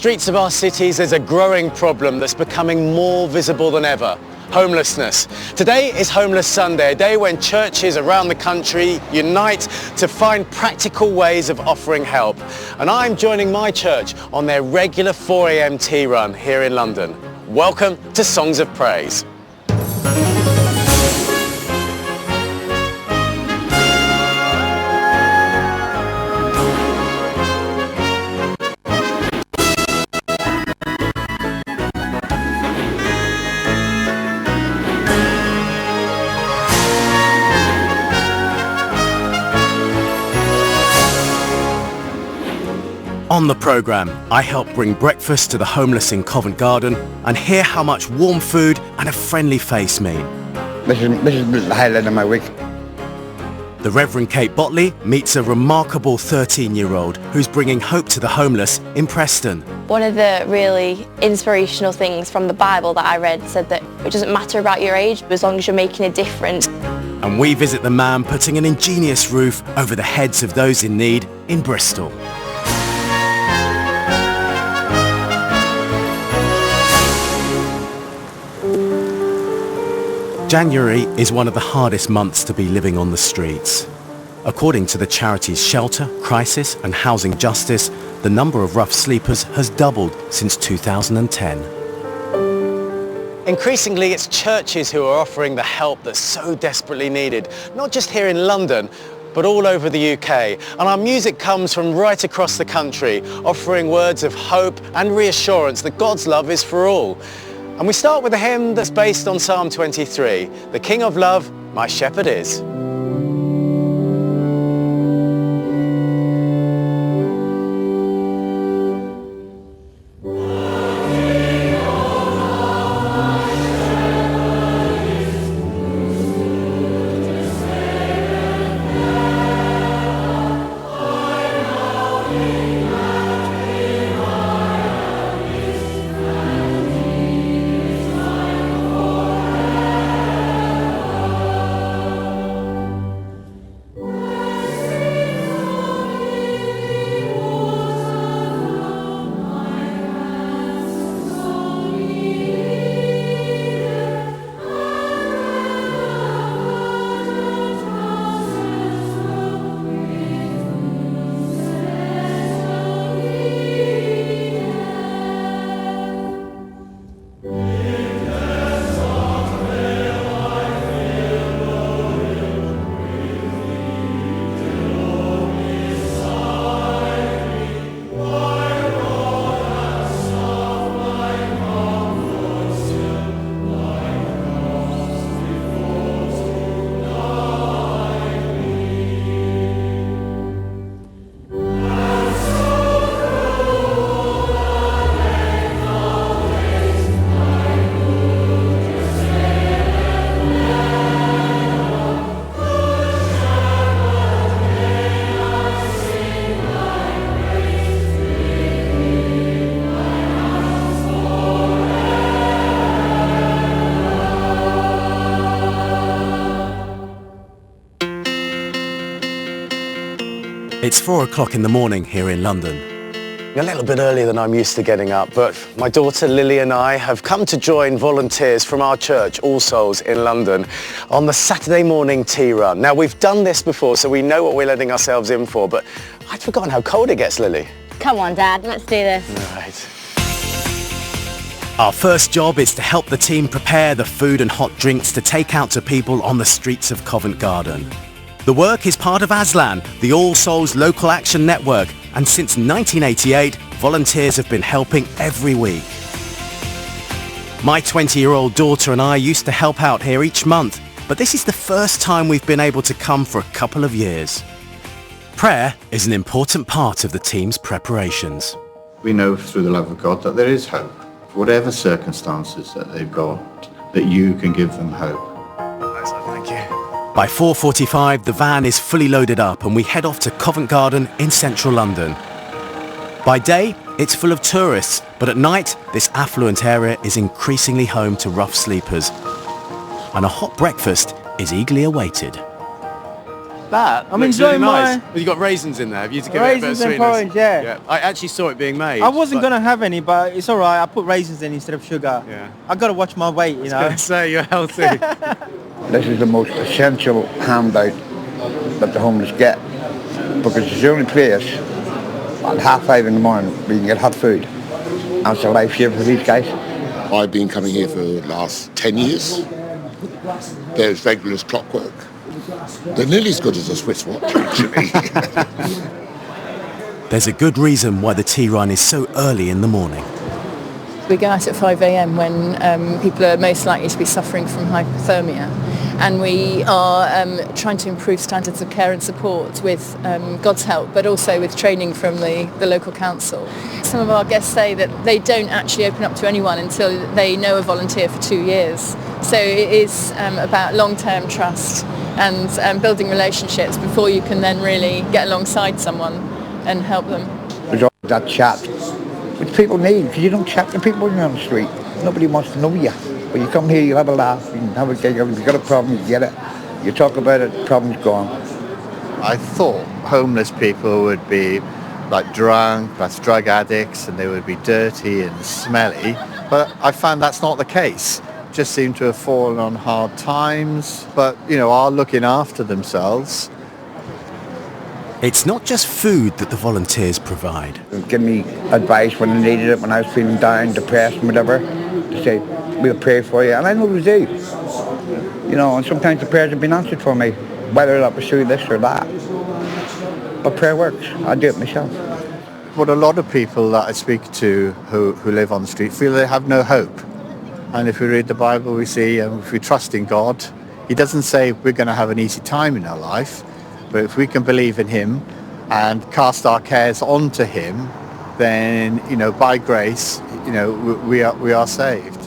streets of our cities, there's a growing problem that's becoming more visible than ever. Homelessness. Today is Homeless Sunday, a day when churches around the country unite to find practical ways of offering help. And I'm joining my church on their regular 4 a.m. tea run here in London. Welcome to Songs of Praise. On the programme, I help bring breakfast to the homeless in Covent Garden and hear how much warm food and a friendly face mean. This is the highlight of my week. The Reverend Kate Botley meets a remarkable 13-year-old who's bringing hope to the homeless in Preston. One of the really inspirational things from the Bible that I read said that it doesn't matter about your age as long as you're making a difference. And we visit the man putting an ingenious roof over the heads of those in need in Bristol. January is one of the hardest months to be living on the streets. According to the charities Shelter, Crisis and Housing Justice, the number of rough sleepers has doubled since 2010. Increasingly, it's churches who are offering the help that's so desperately needed, not just here in London, but all over the UK. And our music comes from right across the country, offering words of hope and reassurance that God's love is for all. And we start with a hymn that's based on Psalm 23, "The King of Love, my shepherd is." It's 4 o'clock in the morning here in London. A little bit earlier than I'm used to getting up, but my daughter Lily and I have come to join volunteers from our church, All Souls in London, on the Saturday morning tea run. Now, we've done this before, so we know what we're letting ourselves in for, but I'd forgotten how cold it gets, Lily. Come on, Dad, let's do this. Right. Our first job is to help the team prepare the food and hot drinks to take out to people on the streets of Covent Garden. The work is part of ASLAN, the All Souls Local Action Network, and since 1988, volunteers have been helping every week. My 20-year-old daughter and I used to help out here each month, but this is the first time we've been able to come for a couple of years. Prayer is an important part of the team's preparations. We know through the love of God that there is hope. Whatever circumstances that they've got, that you can give them hope. Thank you. By 4:45, the van is fully loaded up and we head off to Covent Garden in central London. By day, it's full of tourists, but at night, this affluent area is increasingly home to rough sleepers. And a hot breakfast is eagerly awaited. that. I'm Looks really enjoying nice. my Well, you got raisins in there. Have you to give it a bit of raisins and sweetness? porridge, yeah. I actually saw it being made. I wasn't but- going to have any, but it's all right. I put raisins in instead of sugar. Yeah. I got to watch my weight, you I was know. going to say, you're healthy. This is the most essential handout that the homeless get, because it's the only place at 5:30 in the morning where you can get hot food. And it's a lifesaver for these guys. I've been coming here for the last 10 years. There's regular as clockwork. They're nearly as good as a Swiss watch, actually. There's a good reason why the tea run is so early in the morning. We go out at 5 a.m. when people are most likely to be suffering from hypothermia, and we are trying to improve standards of care and support with God's help, but also with training from the local council. Some of our guests say that they don't actually open up to anyone until they know a volunteer for 2 years. So it is about long-term trust and building relationships before you can then really get alongside someone and help them. There's always that chat, which people need, because you don't chat to people when you're on the street. Nobody wants to know you. When you come here, you have a laugh, you can have a gig. If you've got a problem, you get it. You talk about it, the problem's gone. I thought homeless people would be like drunk, plus drug addicts, and they would be dirty and smelly, but I found that's not the case. Just seem to have fallen on hard times, but, you know, are looking after themselves. It's not just food that the volunteers provide. Give me advice when I needed it, when I was feeling down, depressed, and whatever. To say, we'll pray for you, and I know they do. You know, and sometimes the prayers have been answered for me, whether I pursue this or that. But prayer works. I do it myself. What a lot of people that I speak to who live on the street feel they have no hope. And if we read the Bible, we see, if we trust in God, he doesn't say we're going to have an easy time in our life, but if we can believe in him and cast our cares onto him, then, you know, by grace, you know, we are saved.